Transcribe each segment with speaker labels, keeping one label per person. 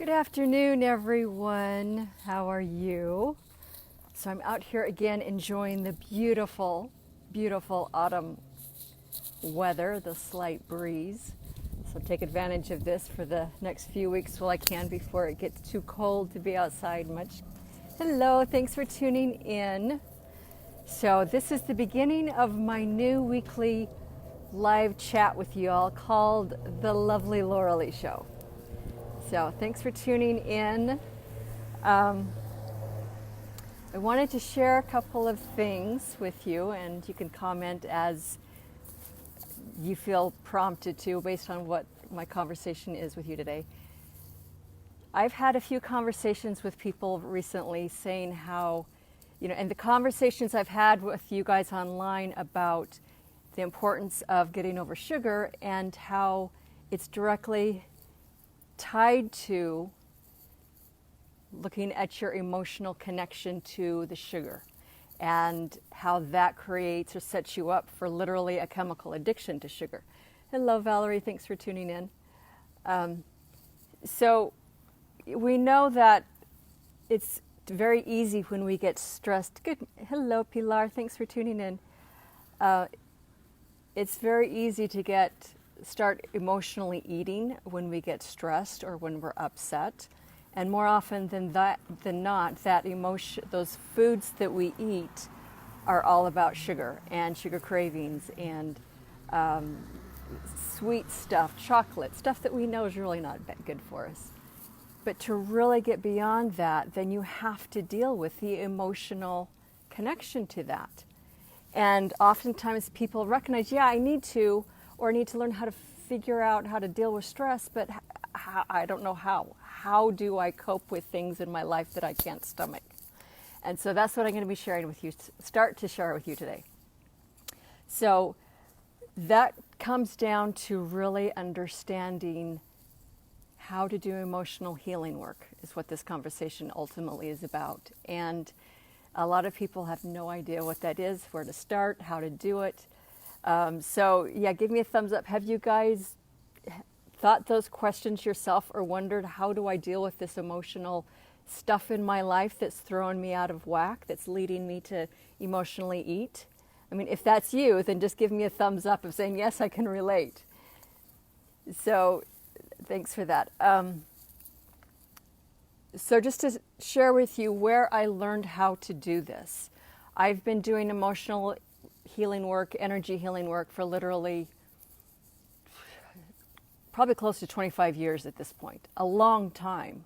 Speaker 1: Good afternoon, everyone. How are you? So I'm out here again enjoying the beautiful, beautiful autumn weather, the slight breeze. So take advantage of this for the next few weeks while I can before it gets too cold to be outside much. Hello, thanks for tuning in. So this is the beginning of my new weekly live chat with you all called The Lovely Loralee Show. So thanks for tuning in. I wanted to share a couple of things with you, and you can comment as you feel prompted to based on what my conversation is with you today. I've had a few conversations with people recently saying how, and the conversations I've had with you guys online about the importance of getting over sugar and how it's directly tied to looking at your emotional connection to the sugar and how that creates or sets you up for literally a chemical addiction to sugar. Hello, Valerie. Thanks for tuning in. So we know that it's very easy when we get stressed. Good. Hello, Pilar. Thanks for tuning in. It's very easy to start emotionally eating when we get stressed or when we're upset. And more often than not, that emotion, those foods that we eat are all about sugar and sugar cravings and sweet stuff, chocolate, stuff that we know is really not good for us. But to really get beyond that, then you have to deal with the emotional connection to that. And oftentimes people recognize, I need to learn how to figure out how to deal with stress, but I don't know how. How do I cope with things in my life that I can't stomach? And so that's what I'm going to be sharing with you, start to share with you today. So that comes down to really understanding how to do emotional healing work is what this conversation ultimately is about. And a lot of people have no idea what that is, where to start, how to do it. Give me a thumbs up. Have you guys thought those questions yourself or wondered, how do I deal with this emotional stuff in my life that's throwing me out of whack, that's leading me to emotionally eat? I mean, if that's you, then just give me a thumbs up of saying, yes, I can relate. So thanks for that. So just to share with you where I learned how to do this. I've been doing emotional healing work, energy healing work for literally probably close to 25 years at this point, a long time.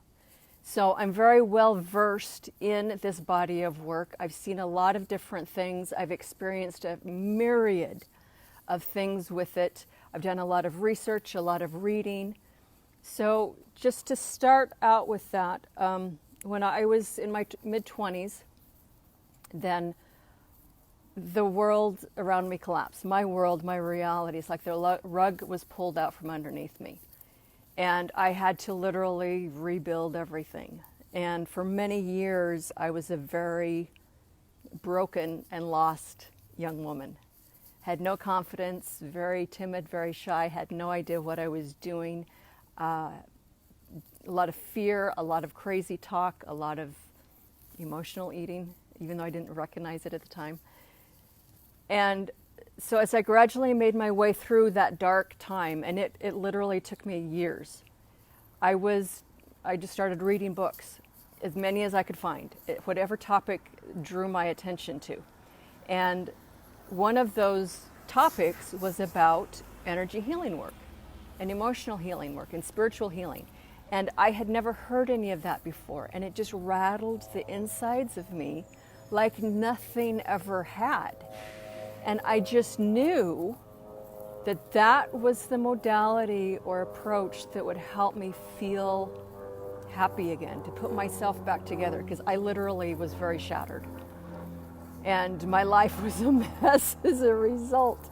Speaker 1: So I'm very well versed in this body of work. I've seen a lot of different things. I've experienced a myriad of things with it. I've done a lot of research, a lot of reading. So just to start out with that, when I was in my mid-20s, then the world around me collapsed. My world, my reality, it's like the rug was pulled out from underneath me. And I had to literally rebuild everything. And for many years, I was a very broken and lost young woman. Had no confidence, very timid, very shy, had no idea what I was doing. A lot of fear, a lot of crazy talk, a lot of emotional eating, even though I didn't recognize it at the time. And so as I gradually made my way through that dark time, and it literally took me years, I just started reading books, as many as I could find, whatever topic drew my attention to. And one of those topics was about energy healing work and emotional healing work and spiritual healing. And I had never heard any of that before, and it just rattled the insides of me like nothing ever had. And I just knew that that was the modality or approach that would help me feel happy again, to put myself back together, because I literally was very shattered. And my life was a mess as a result.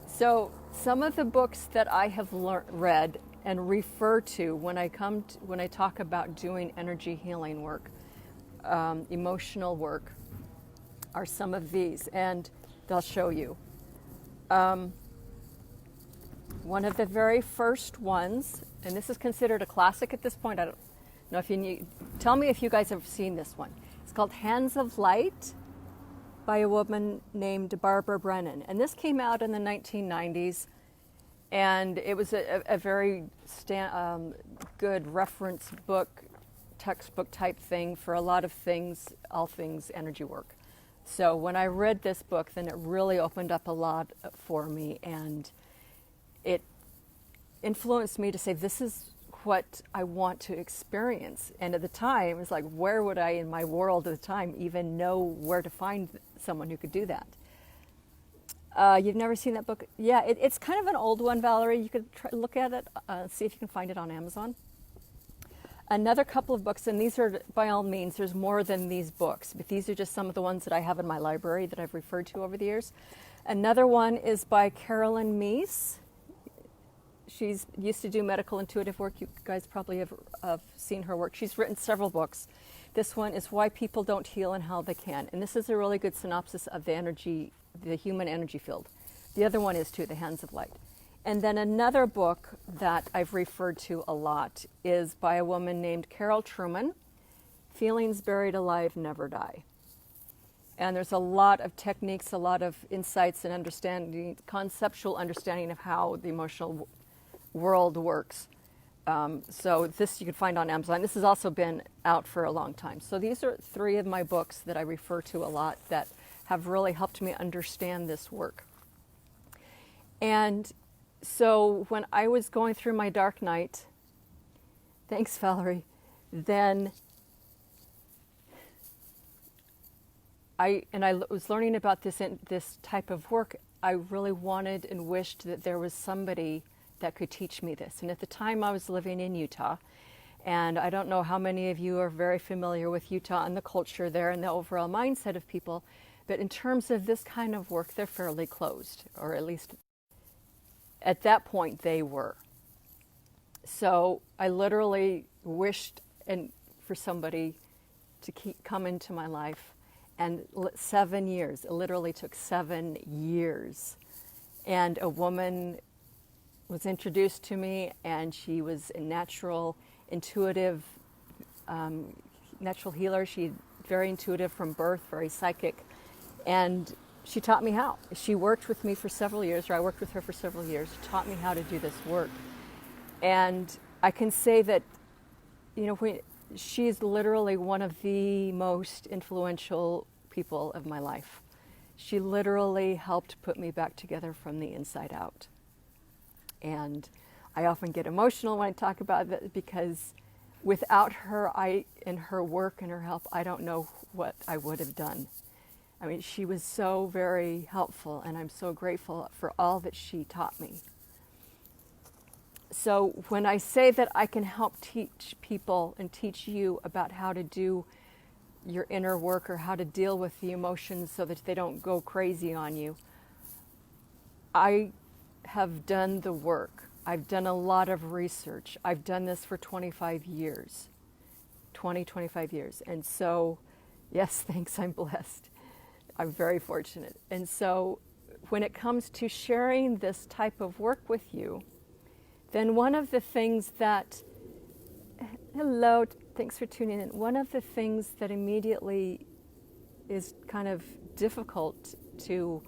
Speaker 1: So some of the books that I have read and refer to when I talk about doing energy healing work, emotional work, are some of these. And they'll show you. One of the very first ones and this is considered a classic at this point. I don't know if you need, tell me if you guys have seen this one. It's called Hands of Light by a woman named Barbara Brennan. And this came out in the 1990s, and it was a very good reference book, textbook type thing for a lot of things, all things energy work. So when I read this book, then it really opened up a lot for me, and it influenced me to say, this is what I want to experience. And at the time, it's like, where would I in my world at the time even know where to find someone who could do that? You've never seen that book? Yeah, it's kind of an old one, Valerie. You could look at it, see if you can find it on Amazon. Another couple of books, and these are, by all means, there's more than these books, but these are just some of the ones that I have in my library that I've referred to over the years. Another one is by Carolyn Myss. She's used to do medical intuitive work. You guys probably have seen her work. She's written several books. This one is Why People Don't Heal and How They Can. And this is a really good synopsis of the energy, the human energy field. The other one is too, The Hands of Light. And then another book that I've referred to a lot is by a woman named Carol Truman, Feelings Buried Alive Never Die. And there's a lot of techniques, a lot of insights and understanding, conceptual understanding of how the emotional world works. So this you can find on Amazon. This has also been out for a long time. So these are three of my books that I refer to a lot that have really helped me understand this work. And so when I was going through my dark night, thanks Valerie, then I was learning about this type of work. I really wanted and wished that there was somebody that could teach me this. And at the time I was living in Utah, and I don't know how many of you are very familiar with Utah and the culture there and the overall mindset of people, but in terms of this kind of work, they're fairly closed, or at least at that point they were. So I literally wished for somebody to come into my life, and 7 years, it literally took 7 years. And a woman was introduced to me, and she was a natural, intuitive, natural healer. She's very intuitive from birth, very psychic, and she taught me how. She worked with me for several years, or I worked with her for several years. She taught me how to do this work. And I can say that, she's literally one of the most influential people of my life. She literally helped put me back together from the inside out. And I often get emotional when I talk about it, because without her, and her work and her help, I don't know what I would have done. I mean, she was so very helpful, and I'm so grateful for all that she taught me. So when I say that I can help teach people and teach you about how to do your inner work, or how to deal with the emotions so that they don't go crazy on you, I have done the work. I've done a lot of research. I've done this for 25 years. And so, yes, thanks, I'm blessed. I'm very fortunate. And so when it comes to sharing this type of work with you, then one of the things that, hello, thanks for tuning in. One of the things that immediately is kind of difficult to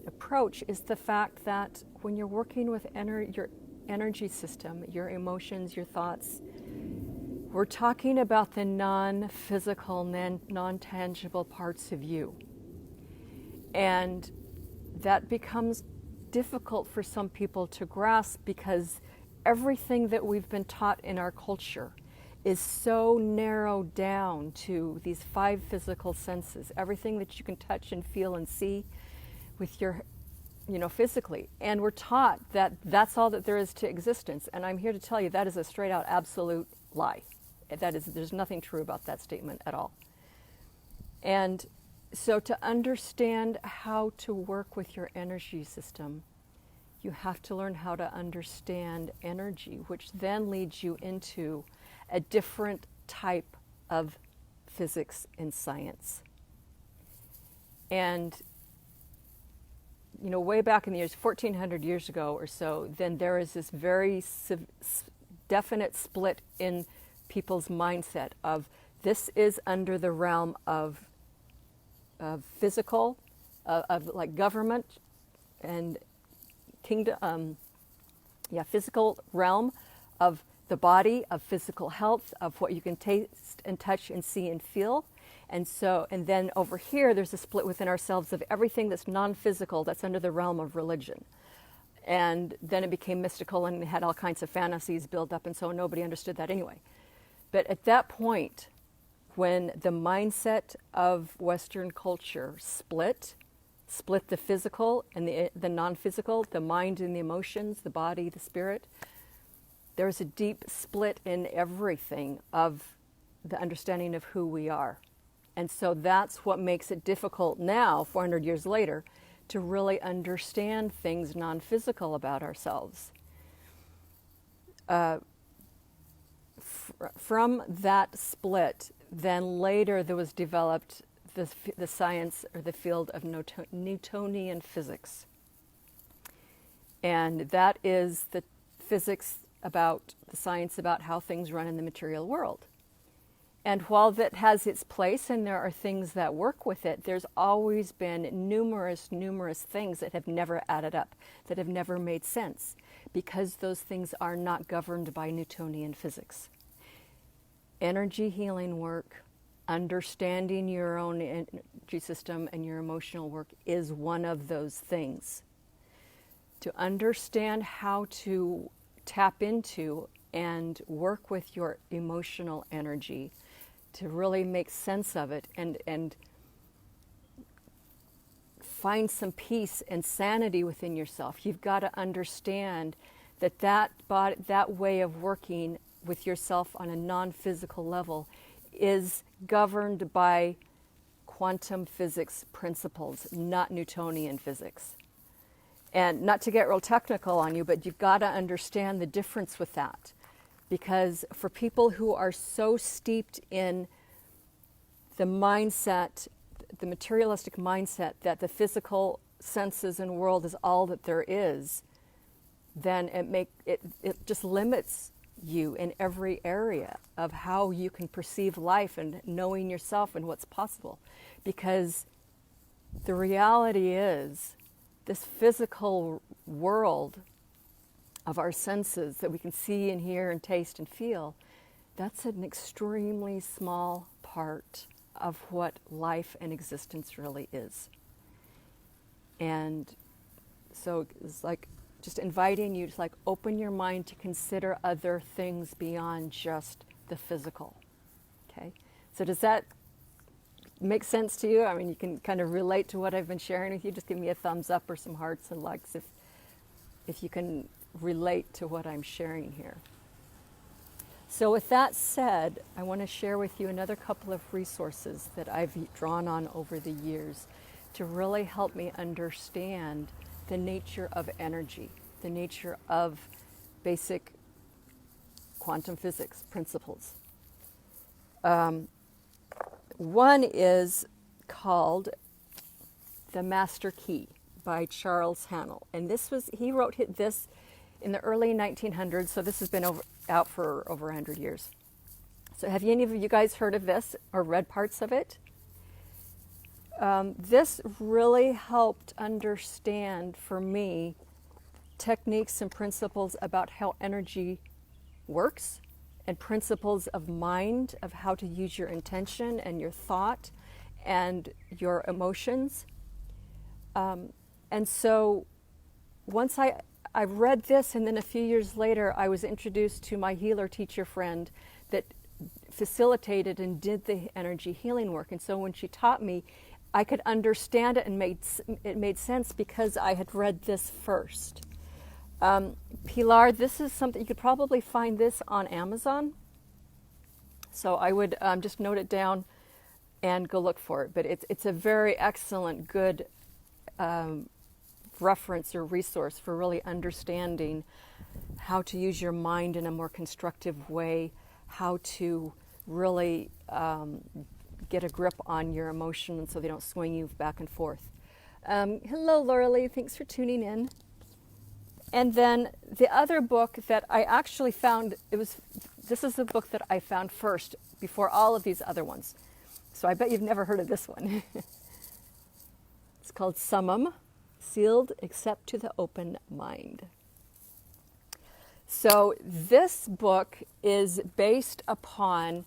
Speaker 1: approach is the fact that when you're working with your energy system, your emotions, your thoughts, we're talking about the non-physical, non-tangible parts of you. And that becomes difficult for some people to grasp, because everything that we've been taught in our culture is so narrowed down to these 5 physical senses, everything that you can touch and feel and see with your, physically. And we're taught that that's all that there is to existence. And I'm here to tell you that is a straight out absolute lie. There's nothing true about that statement at all. And so to understand how to work with your energy system, you have to learn how to understand energy, which then leads you into a different type of physics and science. And, way back in the years, 1400 years ago or so, then there is this very definite split in people's mindset of this is under the realm of physical, of like government and kingdom, physical realm of the body, of physical health, of what you can taste and touch and see and feel. And then over here, there's a split within ourselves of everything that's non-physical, that's under the realm of religion. And then it became mystical and had all kinds of fantasies built up, and so nobody understood that anyway. But at that point, when the mindset of Western culture split the physical and the non-physical, the mind and the emotions, the body, the spirit, there's a deep split in everything of the understanding of who we are. And so that's what makes it difficult now, 400 years later, to really understand things non-physical about ourselves. From that split, then later there was developed the science or the field of Newtonian physics. And that is the physics about, the science about how things run in the material world. And while that has its place and there are things that work with it, there's always been numerous things that have never added up, that have never made sense, because those things are not governed by Newtonian physics. Energy healing work, understanding your own energy system and your emotional work is one of those things. To understand how to tap into and work with your emotional energy, to really make sense of it and find some peace and sanity within yourself. You've got to understand that way of working with yourself on a non-physical level is governed by quantum physics principles, not Newtonian physics. And not to get real technical on you, but you've got to understand the difference with that. Because for people who are so steeped in the mindset, the materialistic mindset, that the physical senses and world is all that there is, then it just limits you in every area of how you can perceive life and knowing yourself and what's possible. Because the reality is, this physical world of our senses that we can see and hear and taste and feel, that's an extremely small part of what life and existence really is. And so it's like just inviting you to open your mind to consider other things beyond just the physical. Okay? So does that make sense to you? I mean, you can kind of relate to what I've been sharing with you. Just give me a thumbs up or some hearts and likes if you can relate to what I'm sharing here. So with that said, I want to share with you another couple of resources that I've drawn on over the years to really help me understand the nature of energy, the nature of basic quantum physics principles. One is called The Master Key by Charles Haanel. And he wrote this in the early 1900s, so this has been out for over 100 years. So have any of you guys heard of this or read parts of it? This really helped understand for me techniques and principles about how energy works, and principles of mind, of how to use your intention and your thought and your emotions. And so once I read this, and then a few years later I was introduced to my healer teacher friend that facilitated and did the energy healing work. And so when she taught me, I could understand it, and it made sense because I had read this first. Pilar, this is something, you could probably find this on Amazon. So I would just note it down and go look for it. But it's a very excellent, good reference or resource for really understanding how to use your mind in a more constructive way, how to really get a grip on your emotions so they don't swing you back and forth. Hello, Loralee. Thanks for tuning in. And then the other book that I actually found, this is the book that I found first before all of these other ones. So I bet you've never heard of this one. It's called Summum, Sealed Except to the Open Mind. So this book is based upon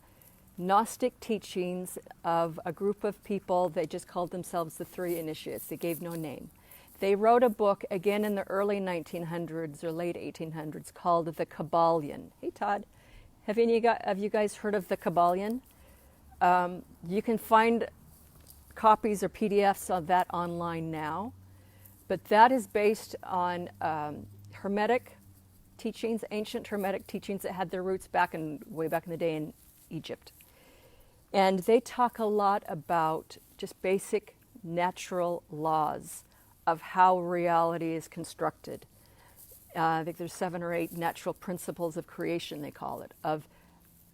Speaker 1: Gnostic teachings of a group of people. They just called themselves the Three Initiates. They gave no name. They wrote a book again in the early 1900s or late 1800s called the Kybalion. Hey Todd, have you guys heard of the Kybalion? You can find copies or PDFs of that online now, but that is based on Hermetic teachings, ancient Hermetic teachings that had their roots way back in the day in Egypt. And they talk a lot about just basic natural laws of how reality is constructed. I think there's 7 or 8 natural principles of creation, they call it, of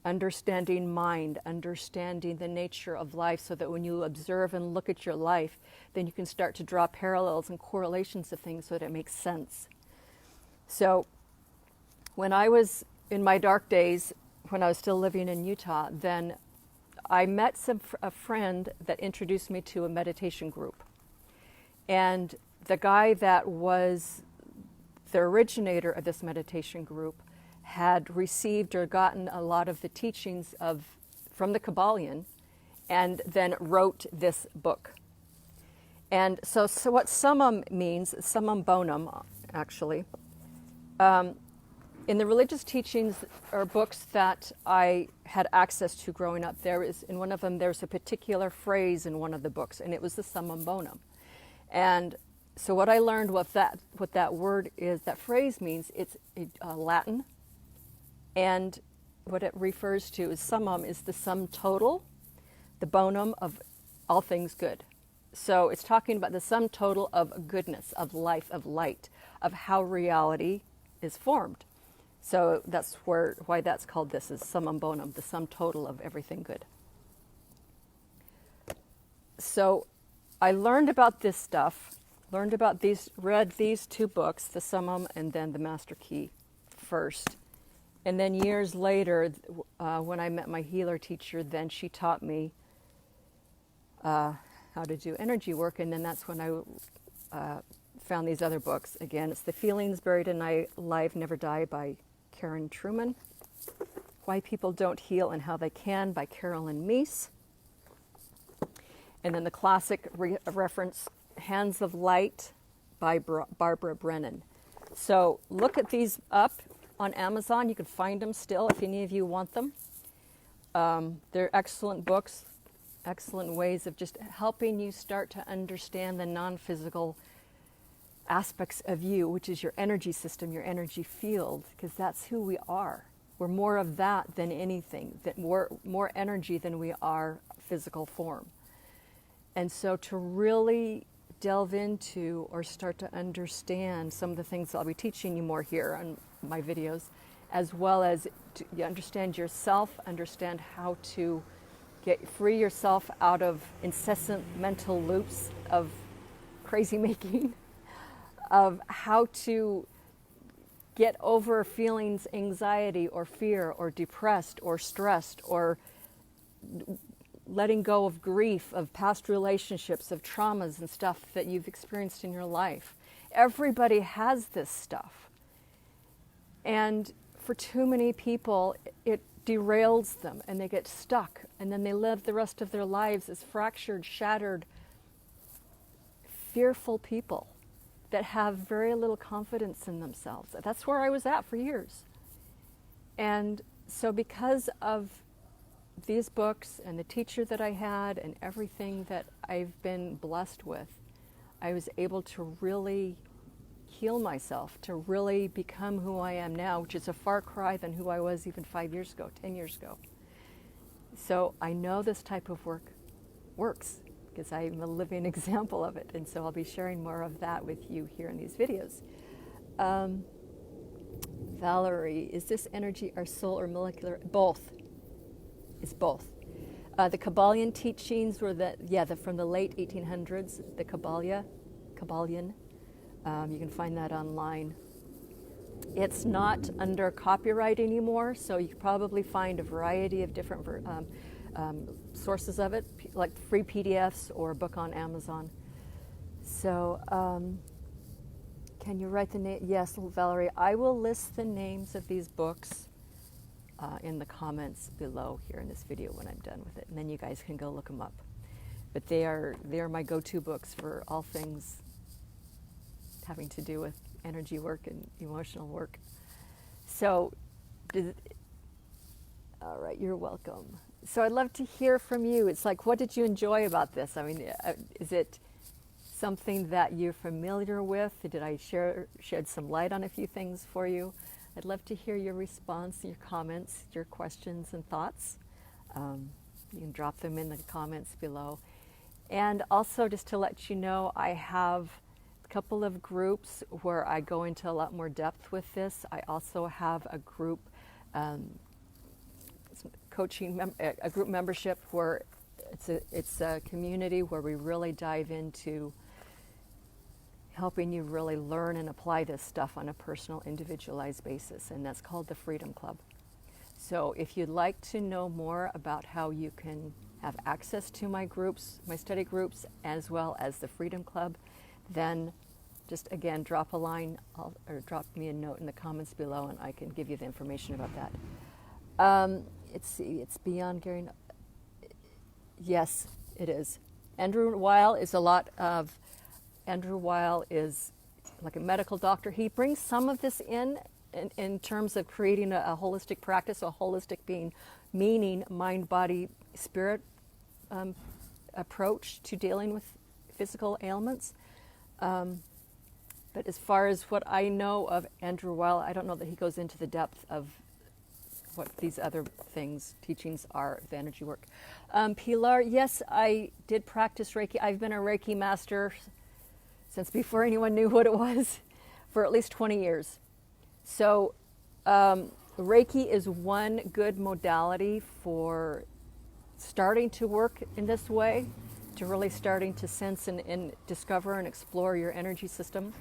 Speaker 1: understanding mind, understanding the nature of life, so that when you observe and look at your life, then you can start to draw parallels and correlations of things so that it makes sense. So when I was in my dark days, when I was still living in Utah, then I met a friend that introduced me to a meditation group. And the guy that was the originator of this meditation group had received or gotten a lot of the teachings from the Kybalion, and then wrote this book. And so what summum means, Summum Bonum, actually, in the religious teachings or books that I had access to growing up, in one of them, there's a particular phrase in one of the books, and it was the Summum Bonum. And so what I learned what that word is, that phrase means, it's Latin, and what it refers to is summum is the sum total, the bonum of all things good. So it's talking about the sum total of goodness, of life, of light, of how reality is formed. So that's why that's called this, is Summum Bonum, the sum total of everything good. So I learned about this stuff, read these 2 books, the Summum and then the Master Key first. And then years later, when I met my healer teacher, then she taught me how to do energy work. And then that's when I found these other books. Again, it's The Feelings Buried in Alive Never Die by Karen Truman. Why People Don't Heal and How They Can by Carolyn Myss. And then the classic reference, Hands of Light by Barbara Brennan. So look at these up on Amazon. You can find them still if any of you want them. They're excellent books, excellent ways of just helping you start to understand the non-physical aspects of you, which is your energy system, your energy field, because that's who we are. We're more of that than anything, that more energy than we are physical form. And so to really delve into or start to understand some of the things I'll be teaching you more here on my videos, as well as you understand yourself, understand how to free yourself out of incessant mental loops of crazy making, of how to get over feelings, anxiety or fear or depressed or stressed, or letting go of grief, of past relationships, of traumas and stuff that you've experienced in your life. Everybody has this stuff. And for too many people, it derails them and they get stuck, and then they live the rest of their lives as fractured, shattered, fearful people that have very little confidence in themselves. That's where I was at for years. And so because of these books and the teacher that I had and everything that I've been blessed with, I was able to really heal myself, to really become who I am now, which is a far cry than who I was even 5 years ago, 10 years ago. So I know this type of work works because I'm a living example of it. And so I'll be sharing more of that with you here in these videos. Valerie, is this energy our soul or molecular? Both. It's both. The Kybalion teachings were from the late 1800s, the Kybalion. You can find that online. It's not under copyright anymore, so you can probably find a variety of different sources of it, like free PDFs or a book on Amazon. So, can you write the name? Yes, Valerie, I will list the names of these books in the comments below here in this video when I'm done with it, and then you guys can go look them up. But they are my go-to books for all things having to do with energy work and emotional work. So, all right, you're welcome. So I'd love to hear from you. It's like, what did you enjoy about this? I mean, is it something that you're familiar with? Did I shed some light on a few things for you? I'd love to hear your response, your comments, your questions and thoughts. You can drop them in the comments below. And also, just to let you know, I have a couple of groups where I go into a lot more depth with this. I also have a group a group membership where it's a community where we really dive into helping you really learn and apply this stuff on a personal, individualized basis, and that's called the Freedom Club. So if you'd like to know more about how you can have access to my groups, my study groups, as well as the Freedom Club, then just again drop a line or drop me a note in the comments below and I can give you the information about that. It's beyond Gary. Yes, it is. Andrew Weil is like a medical doctor. He brings some of this in terms of creating a holistic practice, a holistic being, meaning mind, body, spirit approach to dealing with physical ailments. But as far as what I know of Andrew Weil, I don't know that he goes into the depth of what these other teachings are, the energy work. Pilar, yes, I did practice Reiki. I've been a Reiki master since before anyone knew what it was, for at least 20 years. So Reiki is one good modality for starting to work in this way, to really starting to sense and discover and explore your energy system.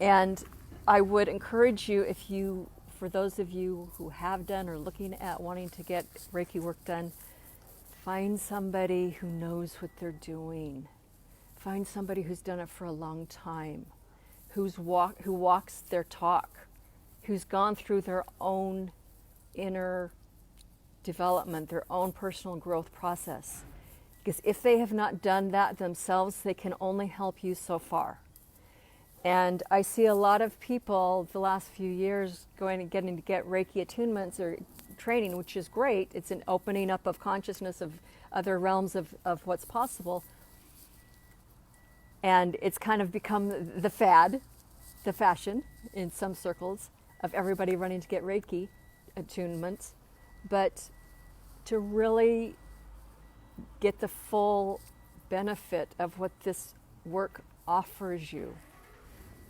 Speaker 1: And I would encourage you, for those of you who have done or looking at wanting to get Reiki work done, find somebody who knows what they're doing. Find somebody who's done it for a long time, who walks their talk, who's gone through their own inner development, their own personal growth process. Because if they have not done that themselves, they can only help you so far. And I see a lot of people the last few years getting to get Reiki attunements or training, which is great. It's an opening up of consciousness of other realms of what's possible. And it's kind of become the fad, the fashion in some circles of everybody running to get Reiki attunements. But to really get the full benefit of what this work offers you,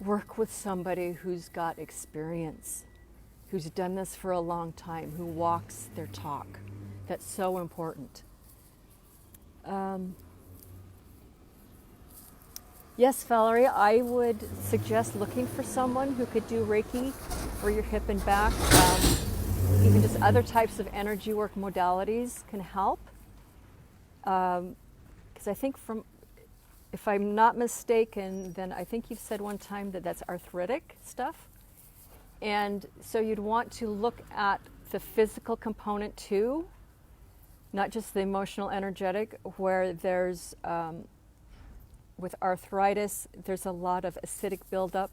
Speaker 1: work with somebody who's got experience, who's done this for a long time, who walks their talk. That's so important. Yes, Valerie, I would suggest looking for someone who could do Reiki for your hip and back. Even just other types of energy work modalities can help. Because I think if I'm not mistaken, then I think you've said one time that that's arthritic stuff. And so you'd want to look at the physical component too, not just the emotional, energetic, where there's, with arthritis, there's a lot of acidic buildup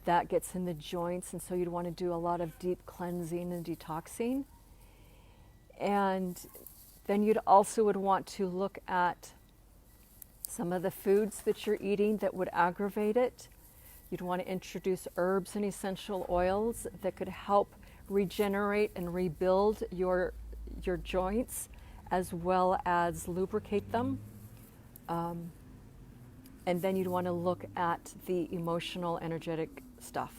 Speaker 1: that gets in the joints, and so you'd want to do a lot of deep cleansing and detoxing. And then you'd also would want to look at some of the foods that you're eating that would aggravate it. You'd want to introduce herbs and essential oils that could help regenerate and rebuild your joints, as well as lubricate them. And then you'd want to look at the emotional, energetic stuff.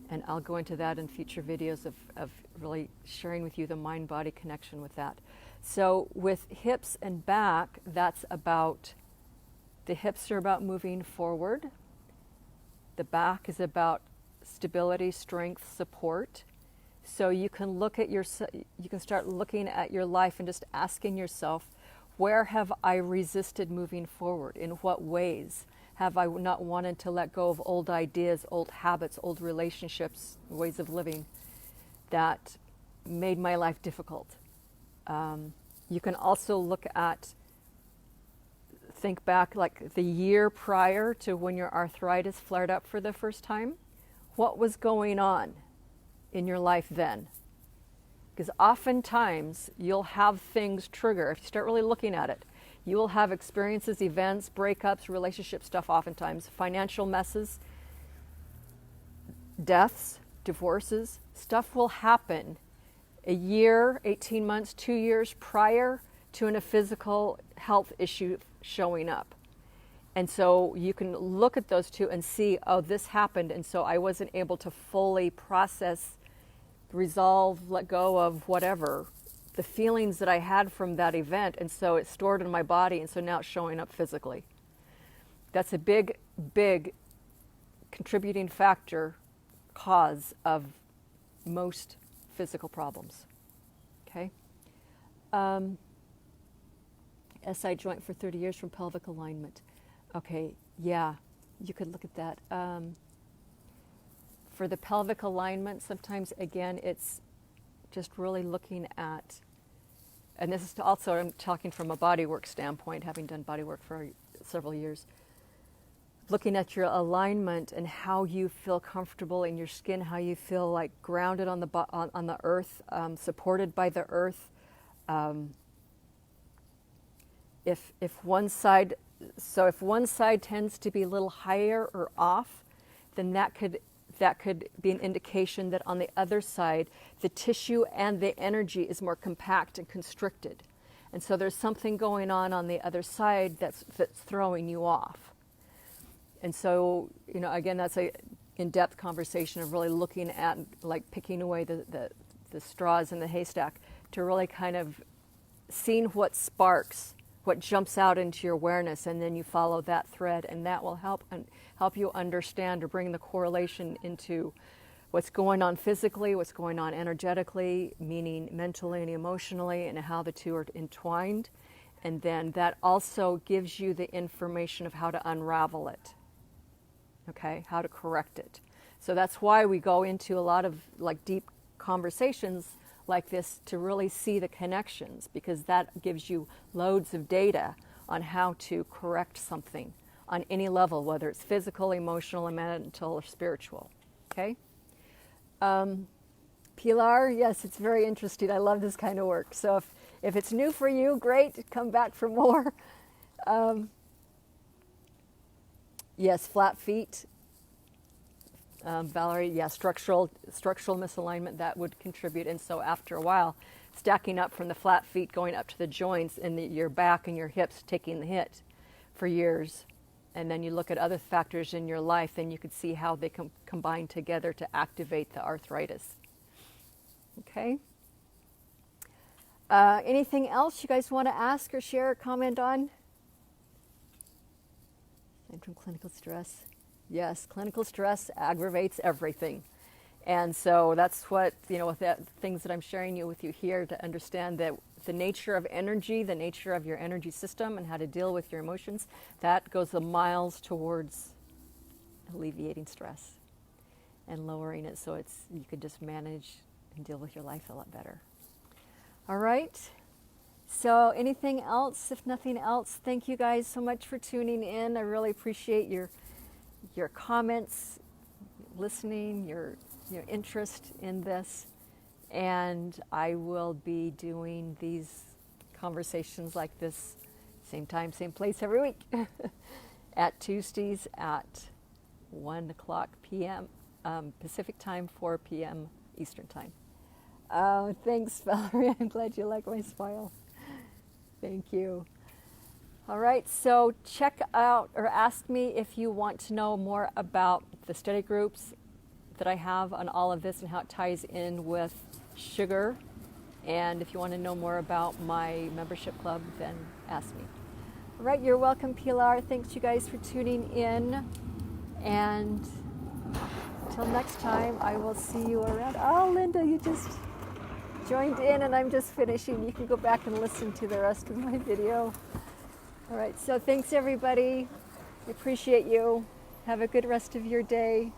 Speaker 1: And I'll go into that in future videos of really sharing with you the mind-body connection with that. So with hips and back, the hips are about moving forward. The back is about stability, strength, support. So you can you can start looking at your life and just asking yourself, where have I resisted moving forward? In what ways have I not wanted to let go of old ideas, old habits, old relationships, ways of living that made my life difficult? You can also think back like the year prior to when your arthritis flared up for the first time. What was going on in your life then? Because oftentimes you'll have things trigger. If you start really looking at it, you will have experiences, events, breakups, relationship stuff oftentimes, financial messes, deaths, divorces. Stuff will happen a year, 18 months, 2 years prior to a physical health issue showing up. And so you can look at those two and see, oh, this happened, and so I wasn't able to fully process, resolve, let go of whatever, the feelings that I had from that event, and so it's stored in my body, and so now it's showing up physically. That's a big, big contributing factor, cause of most physical problems. Okay? SI joint for 30 years from pelvic alignment. Okay, yeah, you could look at that. For the pelvic alignment, sometimes, again, it's just really looking at, and this is also, I'm talking from a bodywork standpoint, having done bodywork for several years, looking at your alignment and how you feel comfortable in your skin, how you feel like grounded on the earth, supported by the earth. If one side tends to be a little higher or off, then that could be an indication that on the other side, the tissue and the energy is more compact and constricted. And so there's something going on the other side that's throwing you off. And so, again, that's a in-depth conversation of really looking at, like, picking away the straws in the haystack to really kind of seeing what sparks, what jumps out into your awareness, and then you follow that thread, and that will help you understand or bring the correlation into what's going on physically, what's going on energetically, meaning mentally and emotionally, and how the two are entwined. And then that also gives you the information of how to unravel it, okay, how to correct it. So that's why we go into a lot of like deep conversations like this to really see the connections, because that gives you loads of data on how to correct something on any level, whether it's physical, emotional, mental, or spiritual. Okay? Pilar, yes, it's very interesting. I love this kind of work. So if it's new for you, great, come back for more. Yes, flat feet. Valerie, yeah, structural misalignment, that would contribute. And so after a while, stacking up from the flat feet going up to the joints and your back and your hips taking the hit for years. And then you look at other factors in your life and you could see how they combine together to activate the arthritis. Okay? Anything else you guys want to ask or share or comment on? And from clinical stress. Yes, clinical stress aggravates everything. And so that's what, with that things that I'm sharing with you here, to understand that the nature of energy, the nature of your energy system and how to deal with your emotions, that goes the miles towards alleviating stress and lowering it so you could just manage and deal with your life a lot better. All right. So anything else? If nothing else, thank you guys so much for tuning in. I really appreciate your comments, listening, your interest in this, and I will be doing these conversations like this, same time, same place every week, at Tuesdays at 1 o'clock p.m. Pacific time, 4 p.m. Eastern time. Thanks, Valerie. I'm glad you like my smile. Thank you. All right, so check out or ask me if you want to know more about the study groups that I have on all of this and how it ties in with sugar. And if you want to know more about my membership club, then ask me. All right, you're welcome, Pilar. Thanks you guys for tuning in. And until next time, I will see you around. Oh, Linda, you just joined in and I'm just finishing. You can go back and listen to the rest of my video. All right, so thanks everybody. I appreciate you. Have a good rest of your day.